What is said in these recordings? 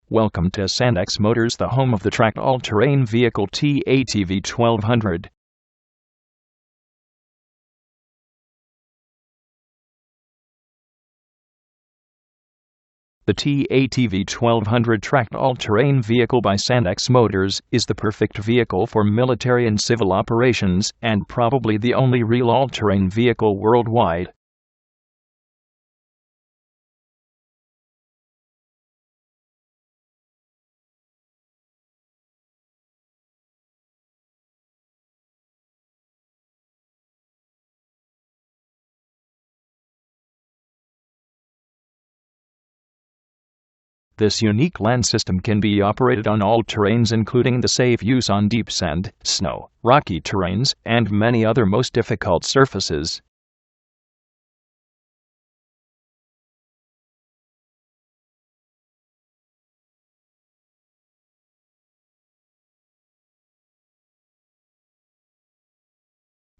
Welcome to Sandex Motors, the home of the tracked all-terrain vehicle T-Atv 1200. The T-Atv 1200 tracked all-terrain vehicle by Sandex Motors is the perfect vehicle for military and civil operations, and probably the only real all-terrain vehicle worldwide. This unique land system can be operated on all terrains, including the safe use on deep sand, snow, rocky terrains, and many other most difficult surfaces.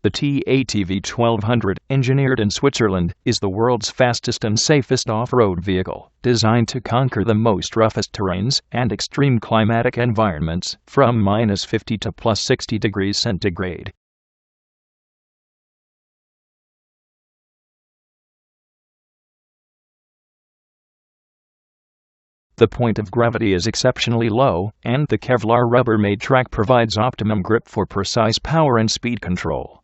The T-Atv 1200, engineered in Switzerland, is the world's fastest and safest off-road vehicle, designed to conquer the most roughest terrains and extreme climatic environments, from -50 to +60 degrees centigrade. The point of gravity is exceptionally low, and the Kevlar rubber-made track provides optimum grip for precise power and speed control.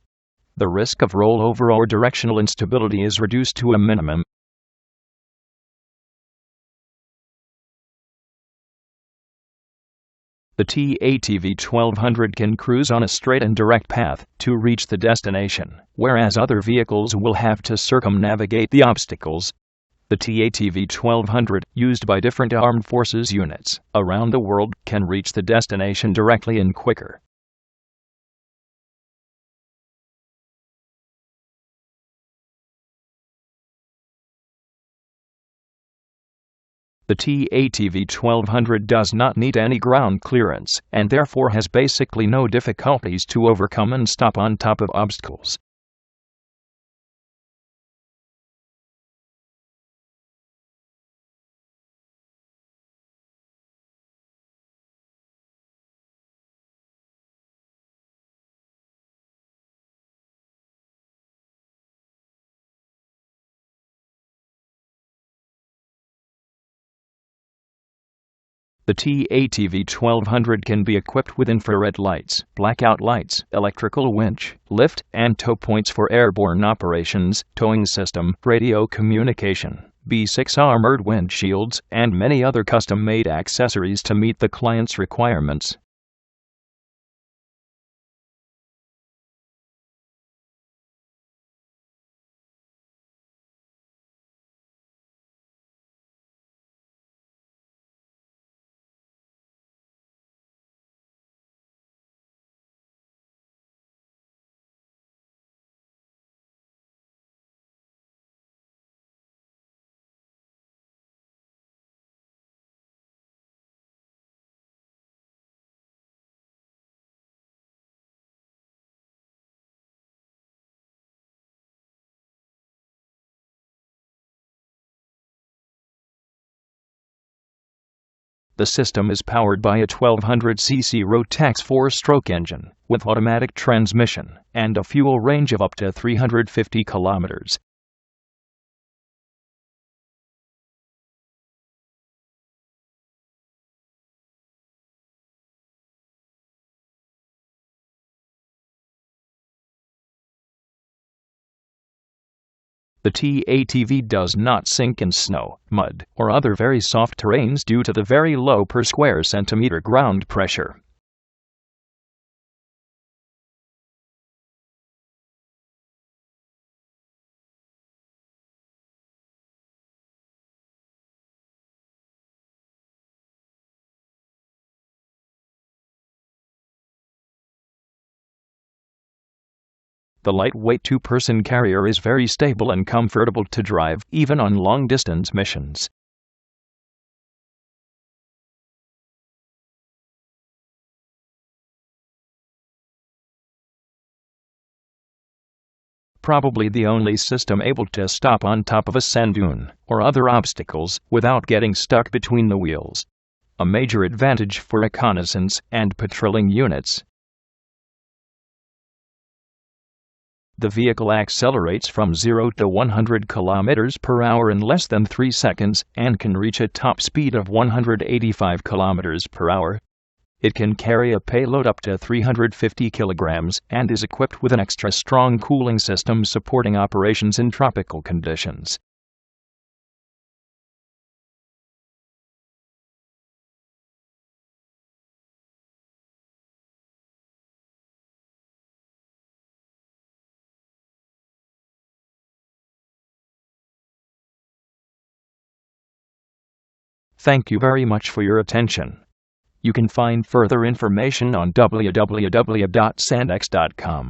The risk of rollover or directional instability is reduced to a minimum. The T-Atv 1200 can cruise on a straight and direct path to reach the destination, whereas other vehicles will have to circumnavigate the obstacles. The T-Atv 1200, used by different armed forces units around the world, can reach the destination directly and quicker. The T-Atv 1200 does not need any ground clearance, and therefore has basically no difficulties to overcome and stop on top of obstacles. The T-Atv 1200 can be equipped with infrared lights, blackout lights, electrical winch, lift and tow points for airborne operations, towing system, radio communication, B6 armored windshields, and many other custom-made accessories to meet the client's requirements. The system is powered by a 1200cc Rotax 4-stroke engine, with automatic transmission, and a fuel range of up to 350 kilometers. The T-Atv does not sink in snow, mud, or other very soft terrains due to the very low per square centimeter ground pressure. The lightweight two-person carrier is very stable and comfortable to drive, even on long-distance missions. Probably the only system able to stop on top of a sand dune or other obstacles without getting stuck between the wheels. a major advantage for reconnaissance and patrolling units. The vehicle accelerates from 0 to 100 km per hour in less than 3 seconds and can reach a top speed of 185 km per hour. It can carry a payload up to 350 kilograms and is equipped with an extra strong cooling system supporting operations in tropical conditions. Thank you very much for your attention. You can find further information on www.sandex.com.